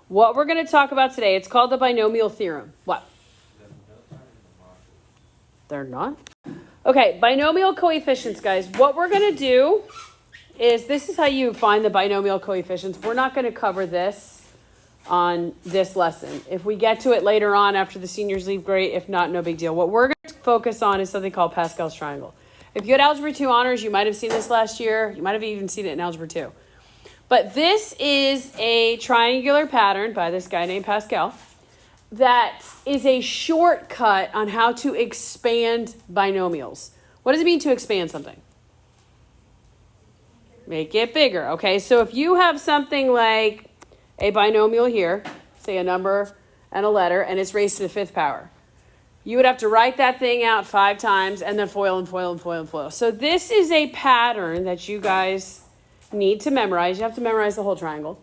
What we're going to talk about today, it's called the binomial theorem. What? They're not? Okay, binomial coefficients, guys. What we're going to do is, this is how you find the binomial coefficients. We're not going to cover this on this lesson. If we get to it later on after the seniors leave, great. If not, no big deal. What we're going to focus on is something called Pascal's triangle. If you had Algebra 2 honors, you might have seen this last year. You might have even seen it in Algebra 2. But this is a triangular pattern by this guy named Pascal that is a shortcut on how to expand binomials. What does it mean to expand something? Make it bigger. Okay, so if you have something like a binomial here, say a number and a letter, and it's raised to the 5th power, you would have to write that thing out 5 times and then FOIL and FOIL and FOIL and FOIL. So this is a pattern that you guys need to memorize. You have to memorize the whole triangle.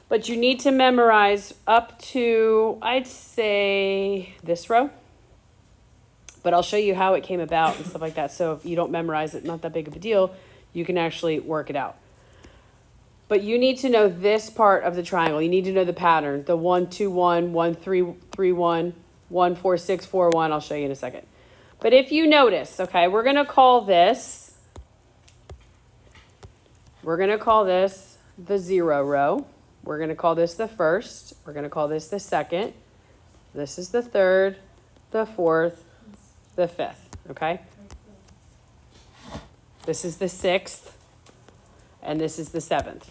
But you need to memorize up to, I'd say, this row. But I'll show you how it came about and stuff like that. So if you don't memorize it, not that big of a deal, you can actually work it out. But you need to know this part of the triangle. You need to know the pattern, the 1, 2, 1, 1, 3, 3, 1, 1, 4, 6, 4, 1. I'll show you in a second. But if you notice, okay, we're going to call this the 0 row. We're going to call this the 1st. We're going to call this the 2nd. This is the 3rd, the 4th, the 5th, okay? This is the 6th, and this is the 7th.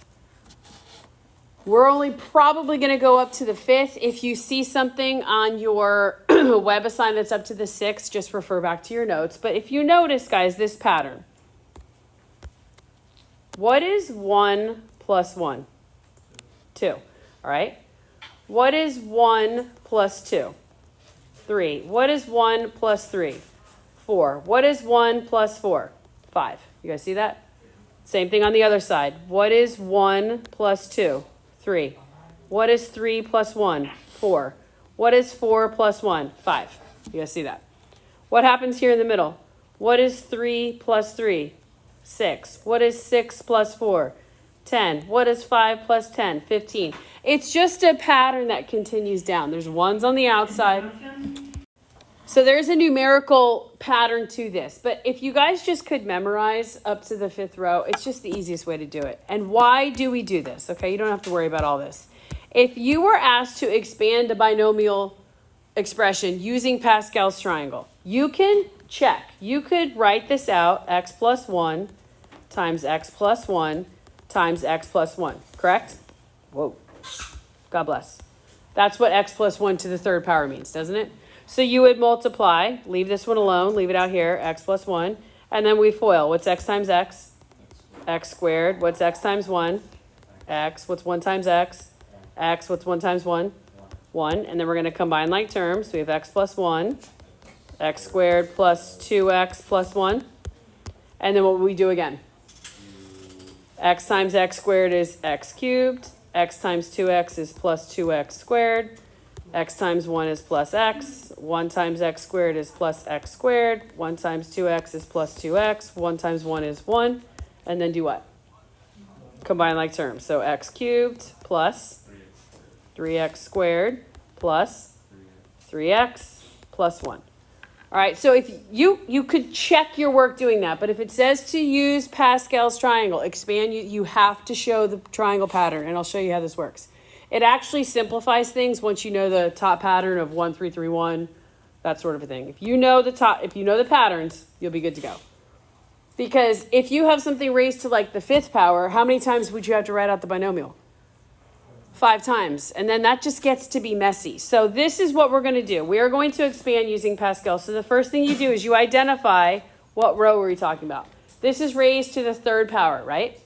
We're only probably going to go up to the 5th. If you see something on your web assignment that's up to the 6th, just refer back to your notes. But if you notice, guys, this pattern. What is 1 plus 1? 2. All right. What is 1 plus 2? 3. What is 1 plus 3? 4. What is 1 plus 4? 5. You guys see that? Same thing on the other side. What is 1 plus 2? 3. What is 3 plus 1? 4. What is 4 plus 1? 5. You guys see that? What happens here in the middle? What is 3 plus 3? 6. What is 6 plus 4? 10. What is 5 plus 10? 15. It's just a pattern that continues down. There's ones on the outside. So there's a numerical pattern to this. But if you guys just could memorize up to the 5th row, it's just the easiest way to do it. And why do we do this? Okay, you don't have to worry about all this. If you were asked to expand a binomial expression using Pascal's triangle, you can check. You could write this out, x plus 1 times x plus 1 times x plus 1, correct? Whoa, God bless. That's what x plus 1 to the 3rd power means, doesn't it? So you would multiply, leave this one alone, leave it out here, x plus 1, and then we FOIL. What's x times x? X squared. What's x times 1? X. What's 1 times x? X. What's 1 times 1? 1. And then we're going to combine like terms. We have x plus 1, x squared plus 2x plus 1. And then what will we do again? X times x squared is x cubed. X times 2x is plus 2x squared. X times 1 is plus x. 1 times x squared is plus x squared. 1 times 2x is plus 2x. 1 times 1 is 1. And then do what? Combine like terms. So x cubed plus 3x squared plus 3x plus 1. All right, so if you could check your work doing that, but if it says to use Pascal's triangle, expand, you have to show the triangle pattern, and I'll show you how this works. It actually simplifies things once you know the top pattern of 1, 3, 3, 1, that sort of a thing. If you know the patterns, you'll be good to go. Because if you have something raised to like the 5th power, how many times would you have to write out the binomial? 5 times. And then that just gets to be messy. So this is what we're going to do. We are going to expand using Pascal. So the first thing you do is you identify what row are we talking about. This is raised to the 3rd power, right?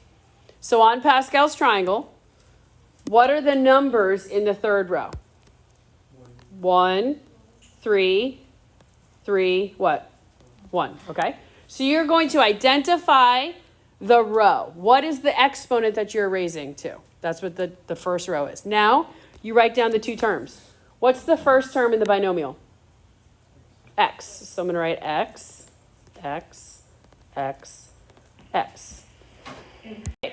So on Pascal's triangle, what are the numbers in the 3rd row? 1, 3, 3, what? 1, okay? So you're going to identify the row. What is the exponent that you're raising to? That's what the first row is. Now, you write down the 2 terms. What's the first term in the binomial? X. So I'm going to write X, X, X, X.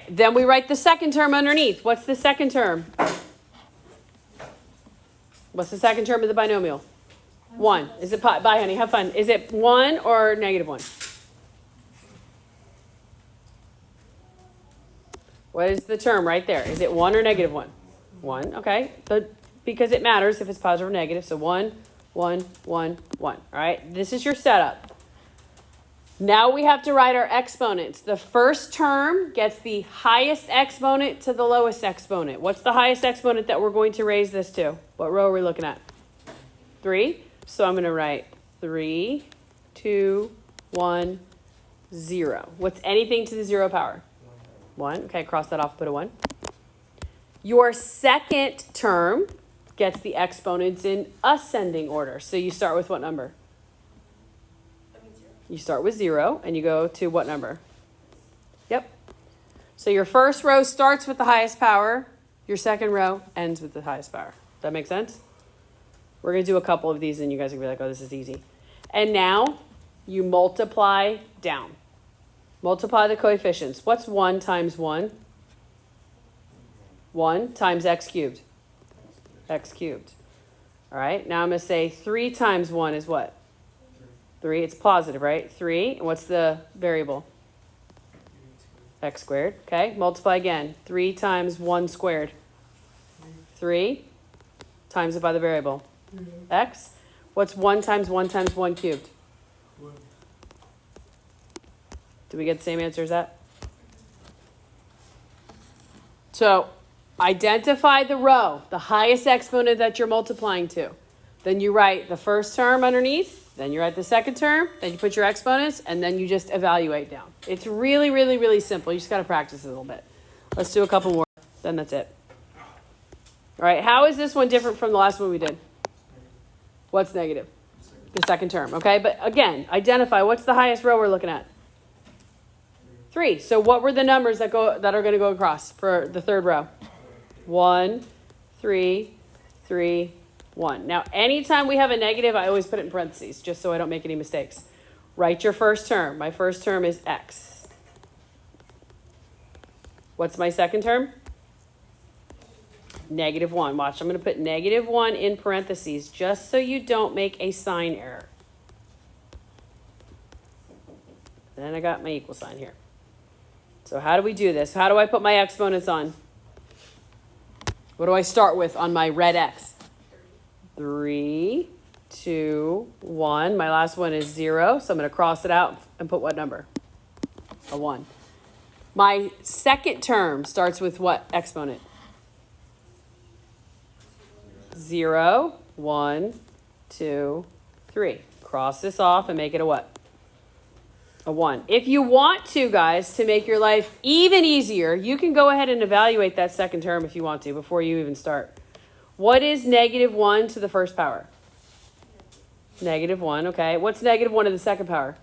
Then we write the second term underneath. What's the second term? What's the second term of the binomial? 1. Is it bye, honey? Have fun. Is it 1 or negative 1? What is the term right there? Is it 1 or negative 1? 1. Okay. But because it matters if it's positive or negative. So 1, 1, 1, 1. All right. This is your setup. Now we have to write our exponents. The first term gets the highest exponent to the lowest exponent. What's the highest exponent that we're going to raise this to? What row are we looking at? 3. So I'm going to write 3, 2, 1, 0. What's anything to the 0 power? 1. Okay, cross that off, put a 1. Your second term gets the exponents in ascending order. So you start with what number? You start with 0 and you go to what number? Yep. So your first row starts with the highest power. Your second row ends with the highest power. Does that make sense? We're going to do a couple of these and you guys are going to be like, oh, this is easy. And now you multiply down. Multiply the coefficients. What's 1 times 1? 1 times x cubed. X cubed. All right. Now I'm going to say 3 times 1 is what? 3. It's positive, right? 3. And what's the variable? X squared. Okay. Multiply again. 3 times 1 squared. 3. Times it by the variable. X. What's 1 times 1 times 1 cubed? Do we get the same answer as that? So identify the row, the highest exponent that you're multiplying to. Then you write the first term underneath, then you write the second term, then you put your exponents, and then you just evaluate down. It's really, really, really simple. You just got to practice it a little bit. Let's do a couple more, then that's it. All right, how is this one different from the last one we did? What's negative? The second term, okay? But again, identify what's the highest row we're looking at? 3. So what were the numbers that are going to go across for the third row? 1, 3, 3, 1. Now, anytime we have a negative, I always put it in parentheses, just so I don't make any mistakes. Write your first term. My first term is x. What's my second term? Negative 1. Watch, I'm going to put negative 1 in parentheses, just so you don't make a sign error. Then I got my equal sign here. So how do we do this? How do I put my exponents on? What do I start with on my red X? 3, 2, 1. My last one is 0, so I'm going to cross it out and put what number? A 1. My second term starts with what exponent? 0, 1, 2, 3. Cross this off and make it a what? A 1. If you want to, guys, to make your life even easier, you can go ahead and evaluate that second term if you want to before you even start. What is negative 1 to the first power? Negative 1, okay. What's negative 1 to the second power?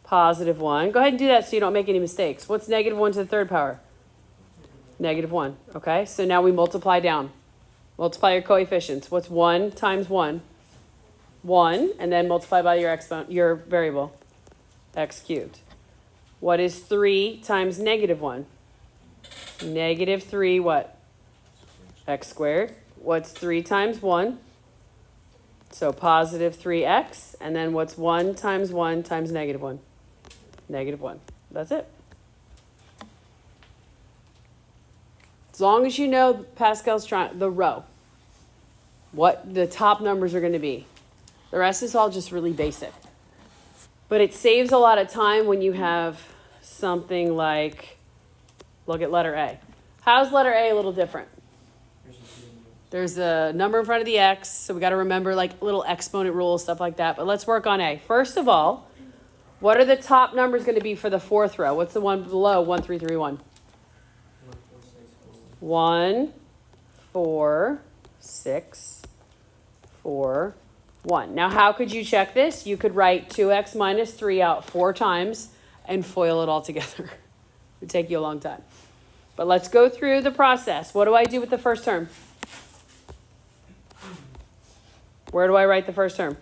Positive 1. Go ahead and do that so you don't make any mistakes. What's negative 1 to the third power? Negative 1, okay. So now we multiply down. Multiply your coefficients. What's 1 times 1? 1, and then multiply by your variable. X cubed. What is 3 times negative 1? Negative 3 what? X squared. What's 3 times 1? So positive 3x. And then what's 1 times negative 1? Negative 1. That's it. As long as you know Pascal's the row, what the top numbers are going to be. The rest is all just really basic. But it saves a lot of time when you have something like, look at letter A. How's letter A a little different? There's a number in front of the X, so we got to remember like little exponent rules, stuff like that. But let's work on A. First of all, what are the top numbers going to be for the fourth row? What's the one below 1, 3, 3, 1? 1, 4, 6, 4, 1. Now, how could you check this? You could write 2x minus 3 out 4 times and FOIL it all together. It would take you a long time. But let's go through the process. What do I do with the first term? Where do I write the first term?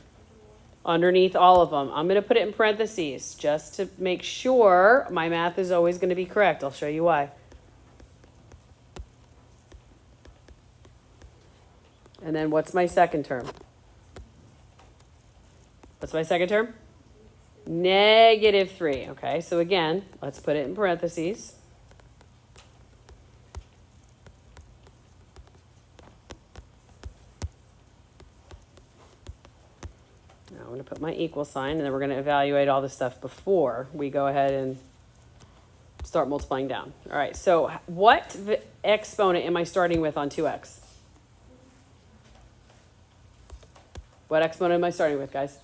Underneath all of them. I'm going to put it in parentheses just to make sure my math is always going to be correct. I'll show you why. And then what's my second term? What's my second term? Negative 3. Okay, so again, let's put it in parentheses. Now I'm going to put my equal sign, and then we're going to evaluate all this stuff before we go ahead and start multiplying down. All right, so what exponent am I starting with on 2x? What exponent am I starting with, guys?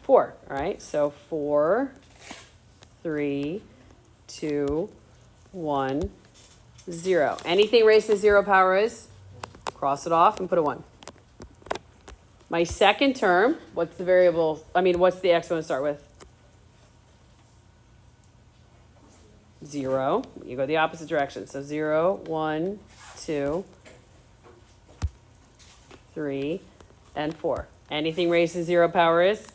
4. All right, so 4, 3, 2, 1, 0. Anything raised to 0 power is? Cross it off and put a 1. My second term, what's the variable? I mean, what's the exponent start with? 0. You go the opposite direction. So 0, 1, 2, 3, and 4. Anything raised to 0 power is?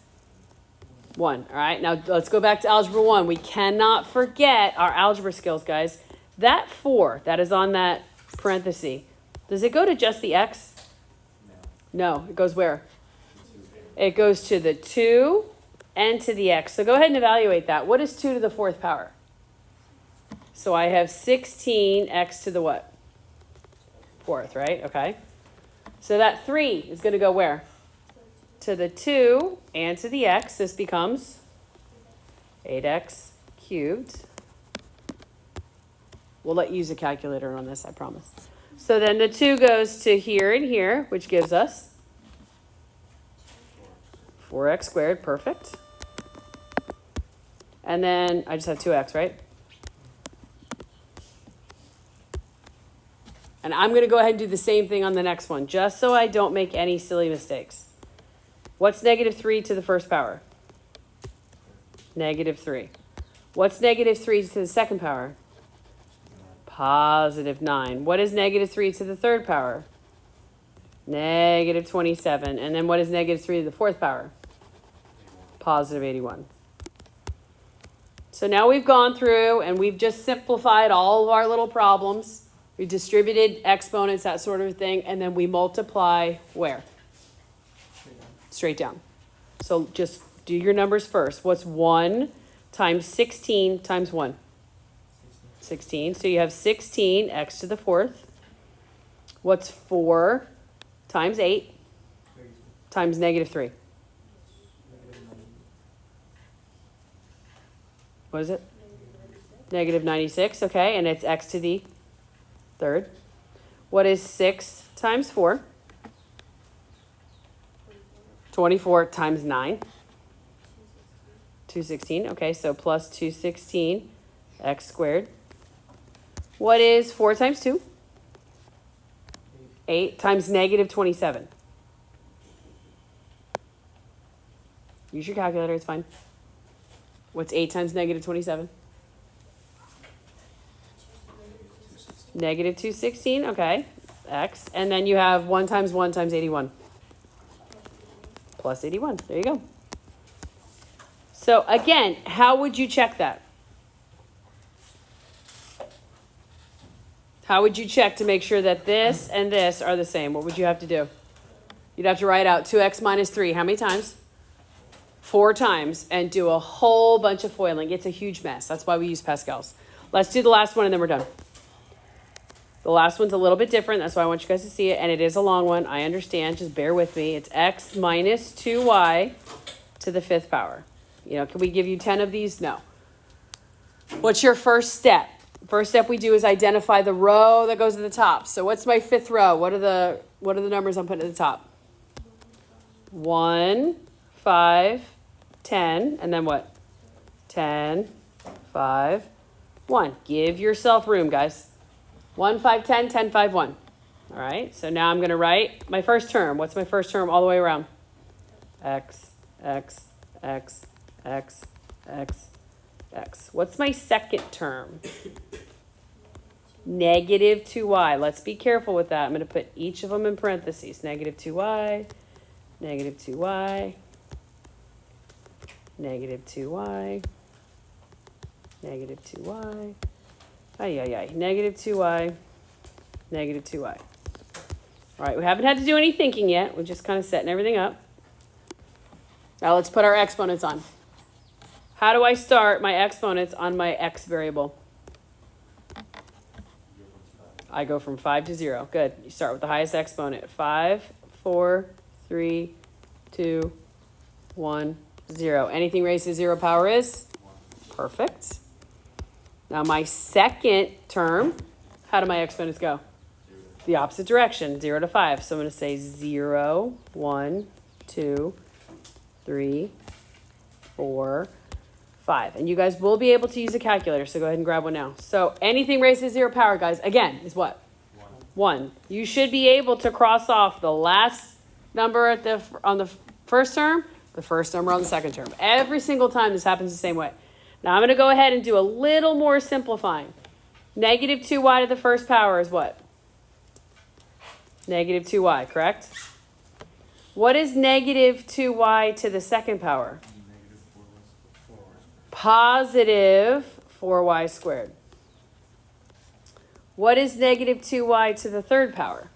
1. All right, now let's go back to algebra 1. We cannot forget our algebra skills, guys. That 4 that is on that parenthesis, does it go to just the x? No, it goes where? It goes to the 2 and to the x. So go ahead and evaluate that. What is 2 to the 4th power? So I have 16x to the what? 4th, right? Okay. So that 3 is going to go where? To the 2 and to the x. This becomes 8x cubed. We'll let you use a calculator on this, I promise. So then the 2 goes to here and here, which gives us 4x squared. Perfect. And then I just have 2x, right? And I'm going to go ahead and do the same thing on the next one, just so I don't make any silly mistakes. What's negative 3 to the first power? Negative 3. What's negative 3 to the second power? Positive 9. What is negative 3 to the third power? Negative 27. And then what is negative 3 to the fourth power? Positive 81. So now we've gone through and we've just simplified all of our little problems. We distributed exponents, that sort of thing, and then we multiply where? Straight down. So just do your numbers first. What's 1 times 16 times 1? 16. So you have 16 x to the 4th. What's 4 times 8 times negative 3? What is it? Negative 96. Okay, and it's x to the 3rd. What is 6 times 4? 24 times 9. 216. Okay, so plus 216 x squared. What is 4 times 2? 8 times negative 27. Use your calculator, it's fine. What's 8 times negative 27? Negative 216, okay, x. And then you have 1 times 1 times 81. Plus 81, there you go. So again, how would you check that? How would you check to make sure that this and this are the same? What would you have to do? You'd have to write out 2x minus 3. How many times? 4 times, and do a whole bunch of foiling. It's a huge mess. That's why we use Pascal's. Let's do the last one and then we're done. The last one's a little bit different. That's why I want you guys to see it. And it is a long one. I understand. Just bear with me. It's x minus 2y to the 5th power. You know, can we give you 10 of these? No. What's your first step? First step we do is identify the row that goes at the top. So what's my 5th row? What are the numbers I'm putting at the top? 1, 5, 10, and then what? 10, 5, 1. Give yourself room, guys. 1, 5, 10, 10, 5, 1. All right, so now I'm going to write my first term. What's my first term all the way around? X, X, X, X, X, X. What's my second term? Negative 2y. Let's be careful with that. I'm going to put each of them in parentheses. Negative 2y, negative 2y, negative 2y, negative 2y, negative 2y, negative 2y. All right, we haven't had to do any thinking yet. We're just kind of setting everything up. Now let's put our exponents on. How do I start my exponents on my x variable? I go from 5 to 0. Good. You start with the highest exponent. 5, 4, 3, 2, 1, 0. Anything raised to 0 power is? Perfect. Now my second term, how do my exponents go? The opposite direction, 0 to 5. So I'm going to say 0, 1, 2, 3, 4, 5. And you guys will be able to use a calculator, so go ahead and grab one now. So anything raised to 0 power, guys, again, is what? 1. You should be able to cross off the last number on the first term, the first number on the second term. Every single time this happens the same way. Now I'm going to go ahead and do a little more simplifying. Negative 2y to the first power is what? Negative 2y, correct? What is negative 2y to the second power? Positive 4y squared. What is negative 2y to the third power?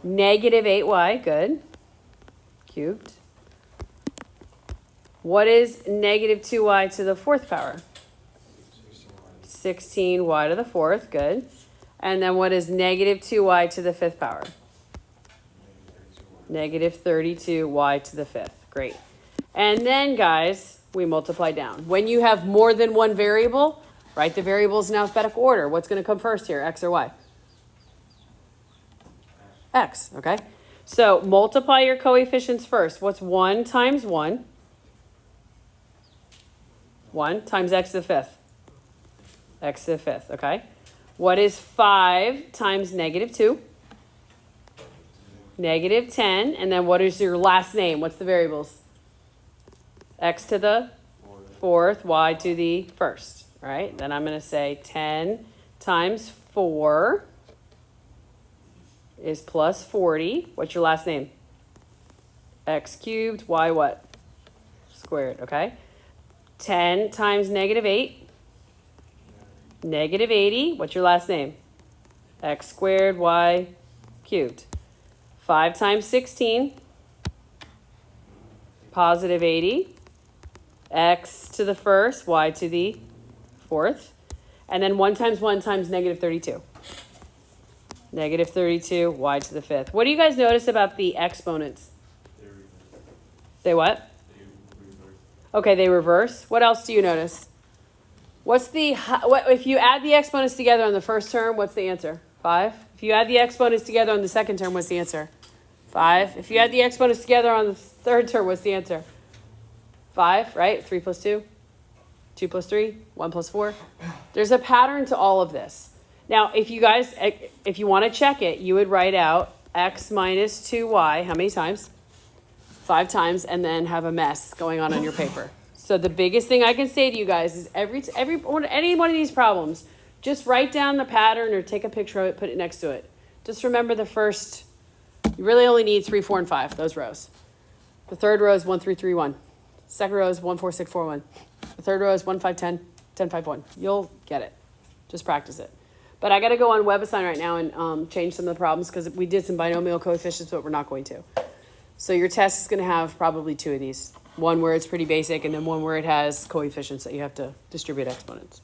Negative 8y, good. Cubed. What is negative 2y to the fourth power? 16y to the fourth, good. And then what is negative 2y to the fifth power? Negative 32y to the fifth. Great. And then, guys, we multiply down. When you have more than one variable, write the variables in alphabetical order. What's going to come first here, x or y? X, okay? So multiply your coefficients first. What's 1 times 1? 1 times x to the fifth. X to the fifth, okay? What is 5 times negative 2? Negative 10. And then what is your last name? What's the variables? X to the fourth, y to the first. All right? Then I'm going to say 10 times 4 is plus 40. What's your last name? X cubed, y what? Squared, okay? 10 times negative 8. Negative 80. What's your last name? X squared, y cubed. 5 times 16. Positive 80. X to the first, y to the fourth. And then 1 times 1 times negative 32. Negative 32, y to the fifth. What do you guys notice about the exponents? They what? Okay, they reverse. What else do you notice? What's if you add the exponents together on the first term, what's the answer? 5. If you add the exponents together on the second term, what's the answer? 5. If you add the exponents together on the third term, what's the answer? 5, right? 3 plus 2, 2 plus 3, 1 plus 4. There's a pattern to all of this. Now, if you want to check it, you would write out x minus 2y, how many times? 5 times, and then have a mess going on your paper. So the biggest thing I can say to you guys is any one of these problems, just write down the pattern or take a picture of it, put it next to it. Just remember the first, you really only need 3, 4, and 5, those rows. The third row is 1, 3, 3, 1. Second row is 1, 4, 6, 4, 1. The third row is 1, 5, 10, 10, 5, 1. You'll get it. Just practice it. But I got to go on WebAssign right now and change some of the problems because we did some binomial coefficients, but we're not going to. So your test is going to have probably 2 of these. One where it's pretty basic and then one where it has coefficients that you have to distribute exponents.